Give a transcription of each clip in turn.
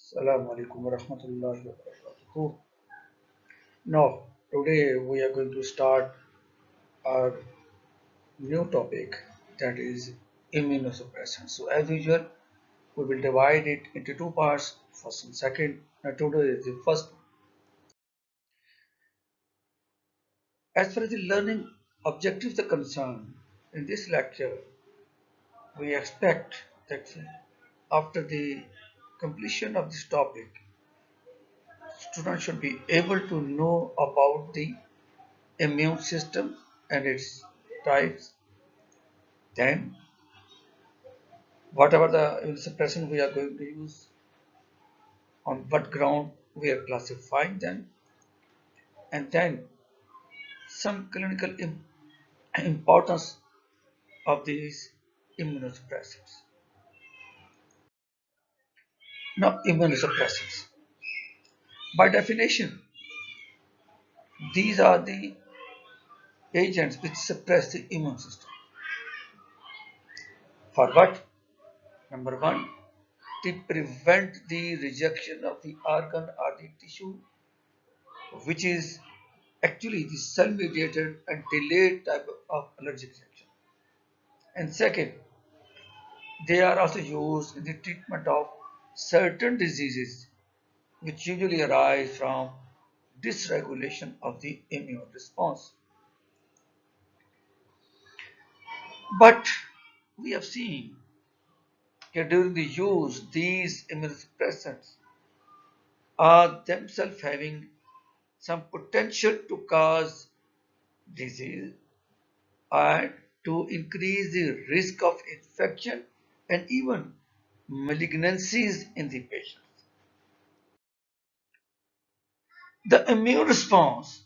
Assalamu alaikum wa rahmatullahi wa barakatuh. Now, today we are going to start our new topic, that is immunosuppression. So, as usual, we will divide it into two parts, first and second. Now, today is the first. As far as the learning objectives are concerned, in this lecture, we expect that after the completion of this topic, students should be able to know about the immune system and its types. Then, whatever the immunosuppression we are going to use, on what ground we are classifying them, and then some clinical importance of these immunosuppressants. Now, immunosuppressants. By definition, these are the agents which suppress the immune system. For what? Number one, to prevent the rejection of the organ or the tissue, which is actually the cell mediated and delayed type of allergic reaction. And second, they are also used in the treatment of certain diseases which usually arise from dysregulation of the immune response. But we have seen that during the use, these immunosuppressants are themselves having some potential to cause disease and to increase the risk of infection and even malignancies in the patient. The immune response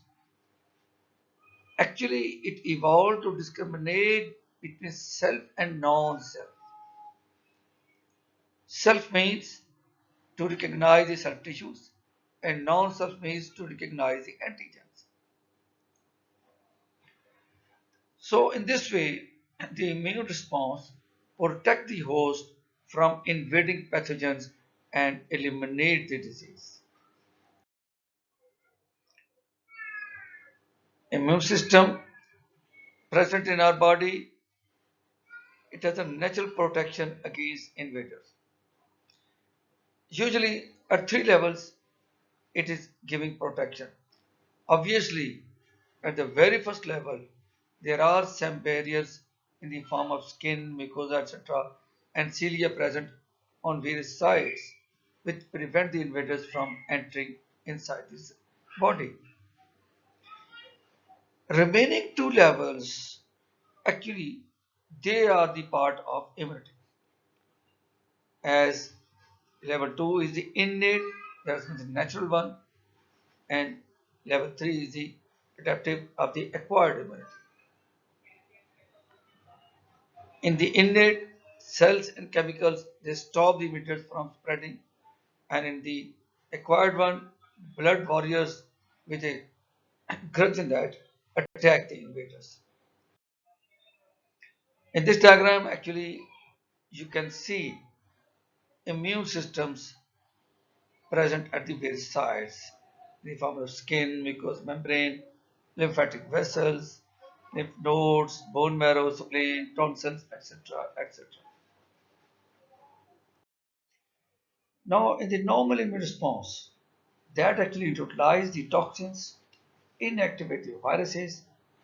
actually it evolved to discriminate between self and non-self. Self means to recognize the self tissues and non-self means to recognize the antigens. So in this way, the immune response protect the host from invading pathogens and eliminate the disease. Immune system present in our body, it has a natural protection against invaders. Usually at three levels, it is giving protection. Obviously, at the very first level, there are some barriers in the form of skin, mucosa, etc., and cilia present on various sides, which prevent the invaders from entering inside this body. Remaining two levels, actually, they are the part of immunity. As level 2 is the innate, that's the natural one, and level 3 is the adaptive of the acquired immunity. In the innate, cells and chemicals they stop the invaders from spreading, and in the acquired one, blood warriors with a grudge in that attack the invaders. In this diagram, actually, you can see immune systems present at the various sites in the form of skin, mucous membrane, lymphatic vessels, lymph nodes, bone marrow, spleen, tonsils, etc. etc. Now, in the normal immune response, that actually neutralize the toxins, inactivate the viruses,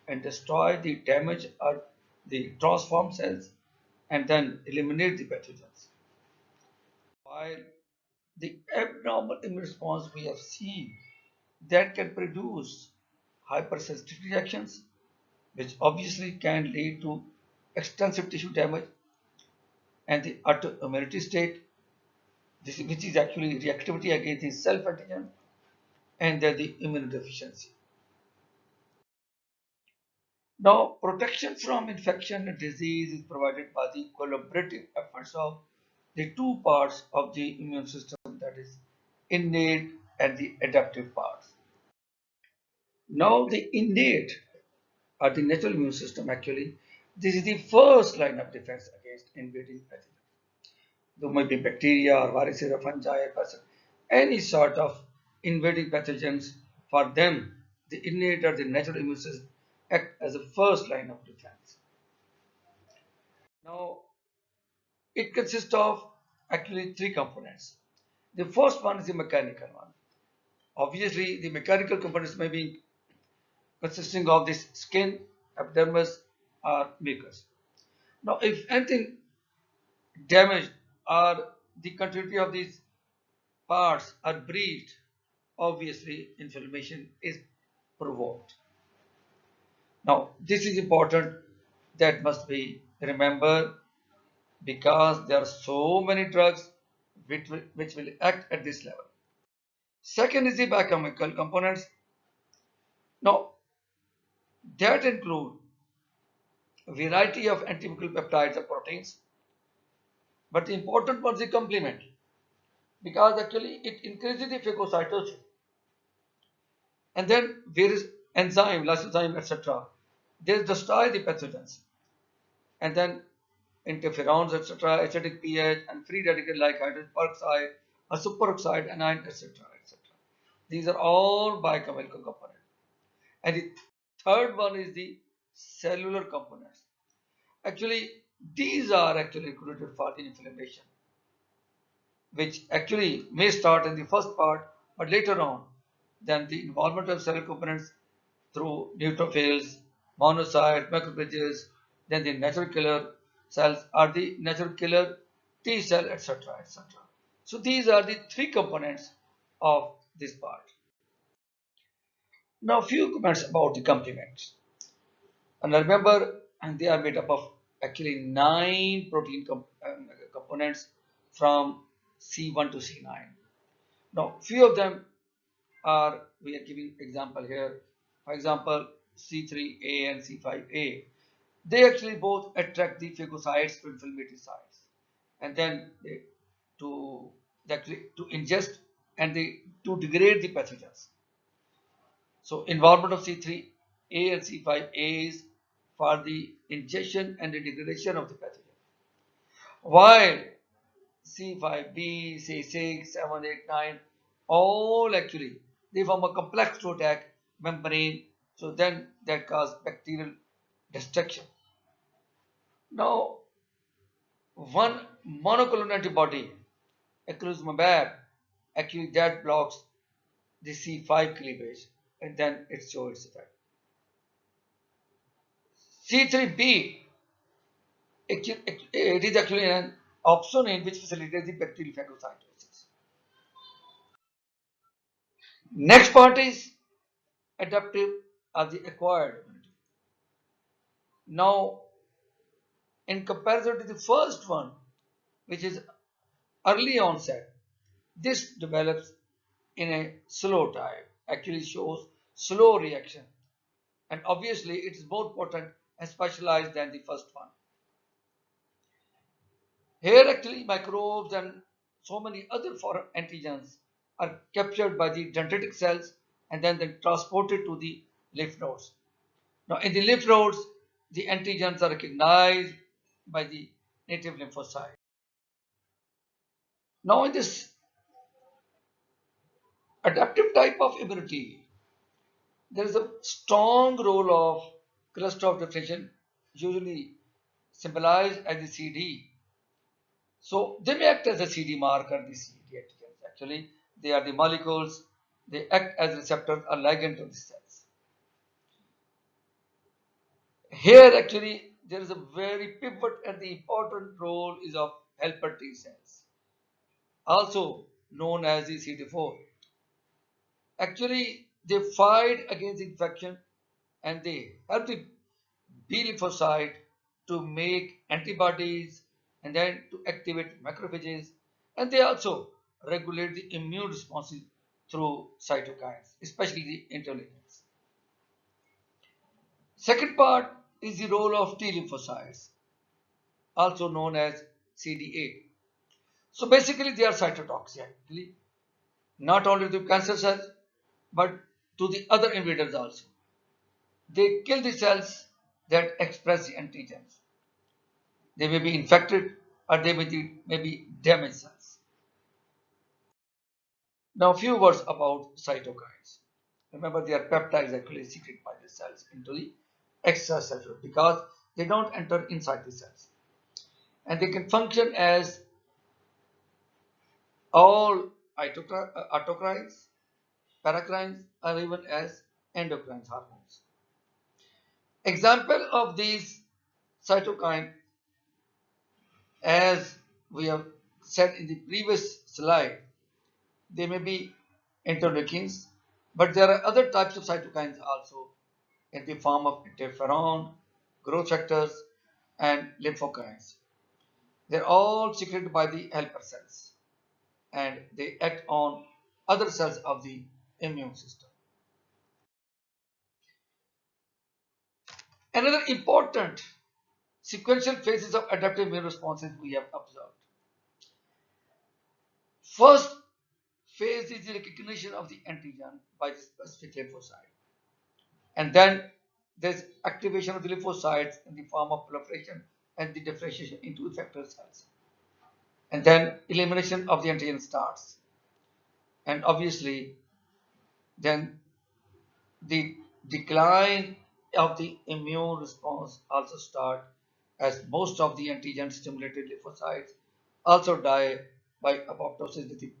and destroy the damaged or the transformed cells, and then eliminate the pathogens. While the abnormal immune response we have seen that can produce hypersensitivity reactions, which obviously can lead to extensive tissue damage and the autoimmunity state, which is actually reactivity against the self antigen and then the immunodeficiency. Now, protection from infection and disease is provided by the collaborative efforts of the two parts of the immune system, that is, innate and the adaptive parts. Now, the innate or the natural immune system actually, this is the first line of defense against invading pathogens. There might be bacteria or viruses or fungi or parasites. any sort of invading pathogens. For them, the innate or the natural immune system act as a first line of defense. Now, it consists of actually three components. The first one is the mechanical one. Obviously, the mechanical components may be consisting of this skin, epidermis, or mucus. Now, if anything damaged or the continuity of these parts are breached, obviously inflammation is provoked. Now, this is important, that must be remembered, because there are so many drugs which will act at this level. Second is the biochemical components. Now, that include a variety of antiviral peptides or proteins, but the important one is the complement, because actually it increases the phagocytosis, and then there is enzyme, lysozyme, etc. They destroy the pathogens, and then interferons, etc., acidic pH, and free radical like hydrogen peroxide or superoxide anion, etc., etc. These are all biochemical components. And the third one is the cellular components. Actually, these are actually included for the inflammation, which actually may start in the first part, but later on, then the involvement of cellular components through neutrophils, monocytes, macrophages, then the natural killer cells are the natural killer T cell, etc., etc. So these are the three components of this part. Now, few comments about the complements. And remember, and they are made up of actually nine protein components from C1 to C9. Now, few of them are, we are giving example here. For example, C3A and C5A. They actually both attract the phagocytes to inflammatory sites, and then they to actually to ingest and they to degrade the pathogens. So involvement of C3A and C5A is for the ingestion and the degradation of the pathogen, while C5B, C6, 7, 8, 9, all actually they form a complex to attack membrane, so then that cause bacterial destruction. Now, one monoclonal antibody, eculizumab, actually that blocks the C5 cleavage, and then it shows its effect. C3b, it is actually an opsonine which facilitates the bacterial phagocytosis. Next part is adaptive or the acquired immunity. Now, in comparison to the first one, which is early onset, this develops in a slow time, actually shows slow reaction, and obviously it is more potent and specialized than the first one. Here actually microbes and so many other foreign antigens are captured by the dendritic cells and then transported to the lymph nodes. Now in the lymph nodes, the antigens are recognized by the native lymphocyte. Now in this adaptive type of immunity, there is a strong role of cluster of differentiation, usually symbolized as the CD. So they may act as a CD marker, the CD antigens. Actually, they are the molecules, they act as receptors or ligand to the cells. Here actually there is a very pivot and the important role is of helper T cells, also known as the CD4. Actually, they fight against infection and they help the B lymphocyte to make antibodies and then to activate macrophages, and they also regulate the immune responses through cytokines, especially the interleukins. Second part is the role of T lymphocytes, also known as CD8. So basically, they are cytotoxic, not only to cancer cells but to the other invaders also. They kill the cells that express the antigens. They may be infected or they may be damaged cells. Now, a few words about cytokines. Remember, they are peptides actually secreted by the cells into the extracellular because they don't enter inside the cells. And they can function as all autocrines, paracrines, or even as endocrine hormones. Example of these cytokine, as we have said in the previous slide, they may be interleukins, but there are other types of cytokines also in the form of interferon, growth factors, and lymphokines. They're all secreted by the helper cells and they act on other cells of the immune system. Another important sequential phases of adaptive immune responses we have observed. First phase is the recognition of the antigen by the specific lymphocyte. And then there's activation of the lymphocytes in the form of proliferation and the differentiation into effector cells. And then elimination of the antigen starts. And obviously, then the decline of the immune response also start as most of the antigen stimulated lymphocytes also die by apoptosis with the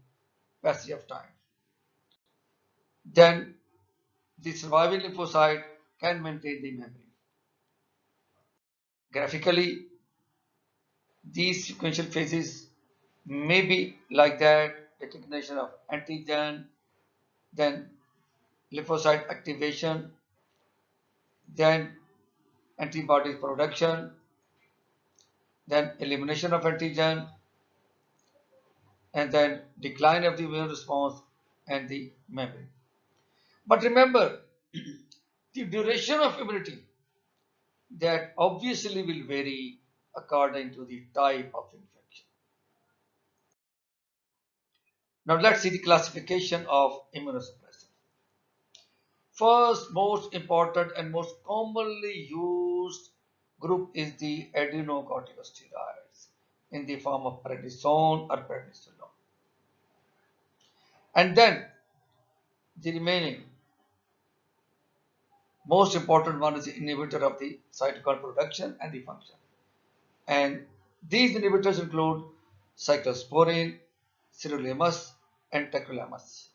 passage of time. Then the surviving lymphocyte can maintain the memory. Graphically, these sequential phases may be like that: recognition of antigen, then lymphocyte activation, then antibody production, then elimination of antigen, and then decline of the immune response and the memory. But remember, the duration of immunity that obviously will vary according to the type of infection. Now let's see the classification of immunosuppressants. First, most important and most commonly used group is the adrenocorticosteroids in the form of prednisone or prednisolone. And then the remaining most important one is the inhibitor of the cytokine production and the function. And these inhibitors include cyclosporine, sirolimus, and tacrolimus.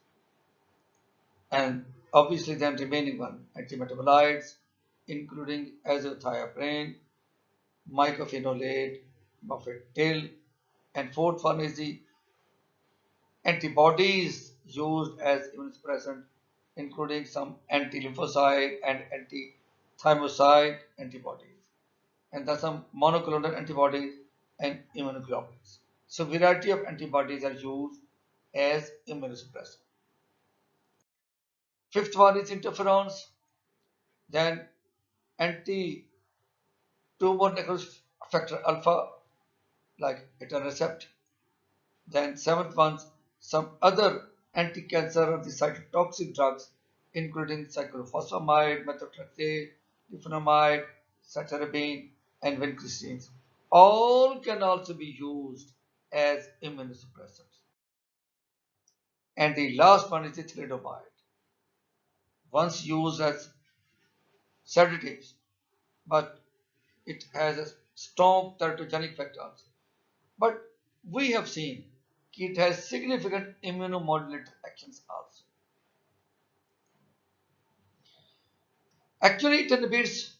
And obviously then remaining one, antimetabolites, including azathioprine, mycophenolate, mofetil, and fourth one is the antibodies used as immunosuppressant, including some anti-lymphocyte and anti-thymocyte antibodies, and then some monoclonal antibodies and immunoglobulins. So, variety of antibodies are used as immunosuppressant. Fifth one is interferons, then anti-tumor necrosis factor alpha, like etanercept. Then seventh one, some other anti-cancer or the cytotoxic drugs, including cyclophosphamide, methotrexate, diflunomide, cytarabine, and vincristine. All can also be used as immunosuppressants. And the last one is the thalidomide. Once used as sedatives, but it has a strong teratogenic effect also. But we have seen it has significant immunomodulator actions also. Actually, it inhibits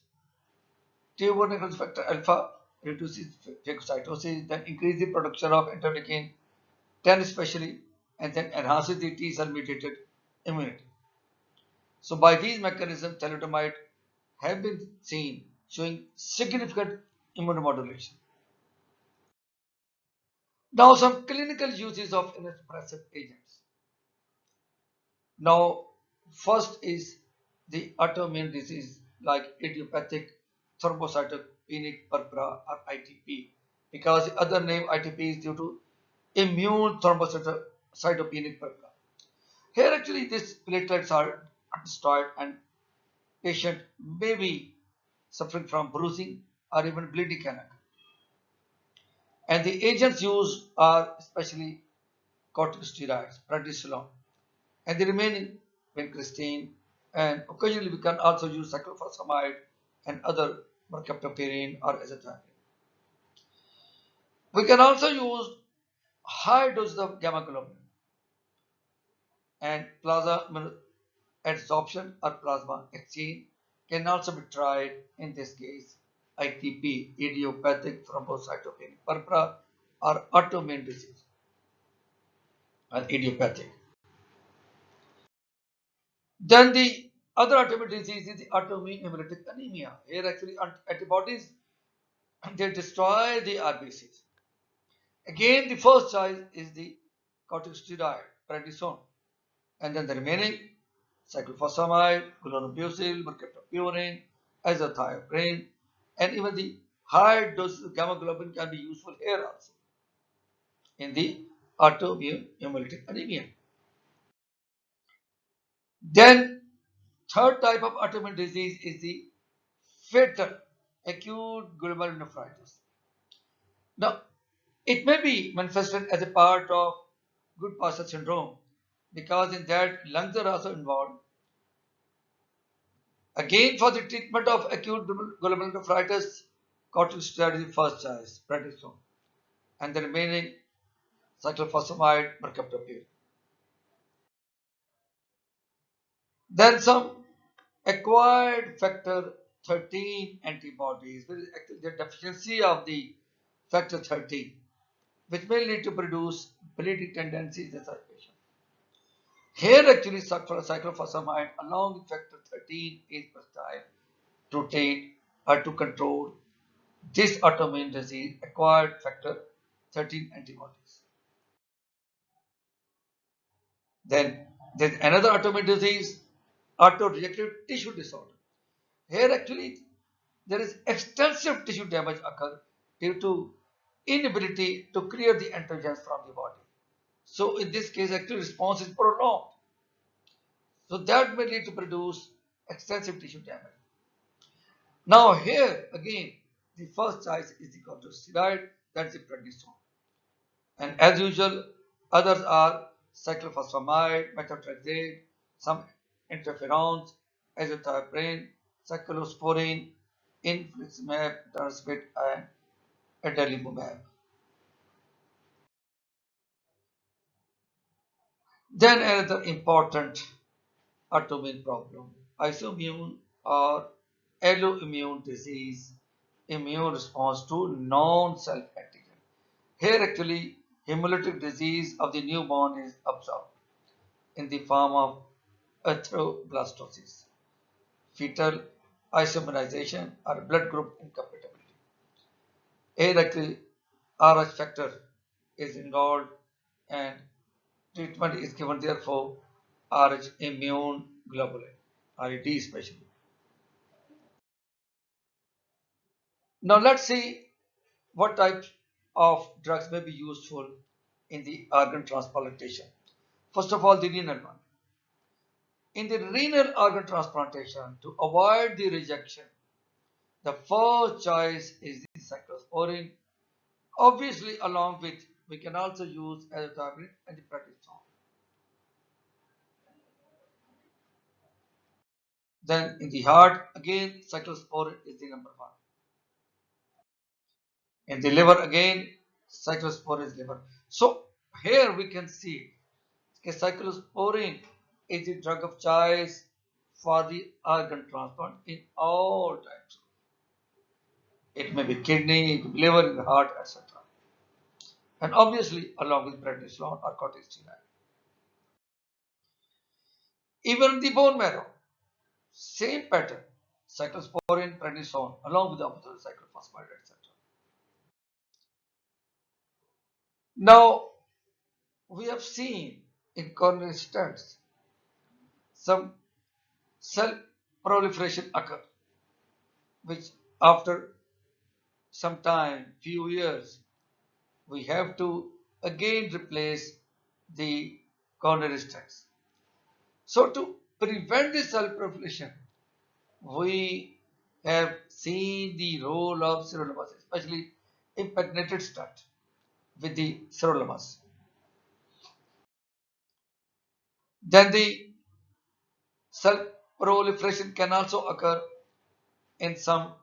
tumor necrosis factor alpha, reduces phagocytosis, then increases the production of interleukin 10 especially, and then enhances the T cell mediated immunity. So by these mechanisms, thalidomide have been seen showing significant immunomodulation. Now some clinical uses of immunosuppressive agents. Now first is the autoimmune disease like idiopathic thrombocytopenic purpura or ITP, because the other name ITP is due to immune thrombocytopenic purpura. Here actually these platelets are destroyed and patient may be suffering from bruising or even bleeding can occur. And the agents used are especially corticosteroids, prednisolone. and the remaining vincristine. And occasionally we can also use cyclophosphamide and other mercaptopurine or azathioprine. We can also use high doses of gamma globulin and plasma adsorption or plasma exchange can also be tried in this case. ITP, idiopathic thrombocytopenic purpura or autoimmune disease and idiopathic. Then the other autoimmune disease is the autoimmune hemolytic anemia. Here actually antibodies they destroy the RBCs. Again, the first choice is the corticosteroid, prednisone, and then the remaining cyclophosphamide, chlorambucil, mercaptopurine, azathioprine, and even the high doses of gamma globin can be useful here also in the autoimmune hemolytic anemia. Then third type of autoimmune disease is the fatal acute glomerulonephritis. Now, it may be manifested as a part of Goodpasture syndrome because in that lungs are also involved. Again, for the treatment of acute glomerulonephritis, corticosteroid is the first choice, prednisone, and the remaining cyclophosphamide, mercaptopurine. Then some acquired factor 13 antibodies, which is actually the deficiency of the factor 13, which may lead to produce bleeding tendencies in such patients. Here actually cyclophosphamide along with factor 13 is prescribed to treat or to control this autoimmune disease acquired factor 13 antibodies. Then there's another autoimmune disease, autoreactive tissue disorder. Here actually there is extensive tissue damage occur due to inability to clear the antigens from the body. So in this case actually response is prolonged. So that may lead to produce extensive tissue damage. Now here again the first choice is the corticosteroid, that's the prednisone. And as usual, others are cyclophosphamide, methotrexate, some interferons, azathioprine, cyclosporine, infliximab, taraspid, and adalimumab. Then another important autoimmune problem, isoimmune or alloimmune disease, immune response to non-self antigen. Here actually hemolytic disease of the newborn is observed in the form of erythroblastosis, fetal isomerization, or blood group incompatibility. A like RH factor is involved and treatment is given therefore RH immune globulin, RED especially. Now let's see what types of drugs may be useful in the organ transplantation. First of all, the renal one. In the renal organ transplantation, to avoid the rejection, the first choice is the cyclosporine. Obviously, along with we can also use azathioprine and the prednisone. Then in the heart, again cyclosporine is the number one. In the liver, again cyclosporine is liver. So here we can see okay, cyclosporine is the drug of choice for the organ transplant in all types. It may be kidney, liver, heart, etc. And obviously along with prednisone or corticosteroid. Even the bone marrow, same pattern, cyclosporine, prednisone, along with the opposite cyclophosphamide, etc. Now, we have seen in coronary stents some cell proliferation occur, which after some time, few years, we have to again replace the coronary stents. So, to prevent this cell proliferation, we have seen the role of sirolimus, especially impregnated stent with the sirolimus. Then the cell proliferation can also occur in some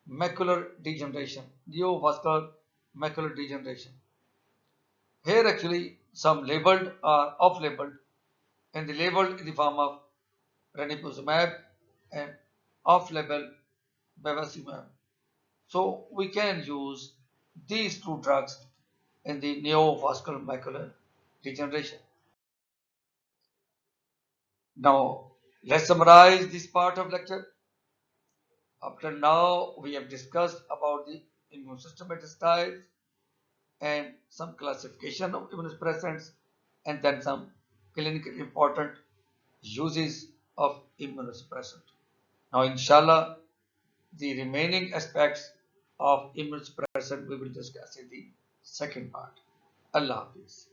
macular degeneration, neovascular macular degeneration. Here actually some labeled are off-labeled, and the labeled in the form of ranibizumab and off-label bevacizumab. So we can use these two drugs in the neovascular macular degeneration. Now let's summarize this part of lecture. Up till now we have discussed about the immune system styles and some classification of immunosuppressants and then some clinically important uses of immunosuppressant. Now inshallah the remaining aspects of immunosuppressant we will discuss in the second part. Allah Hafiz.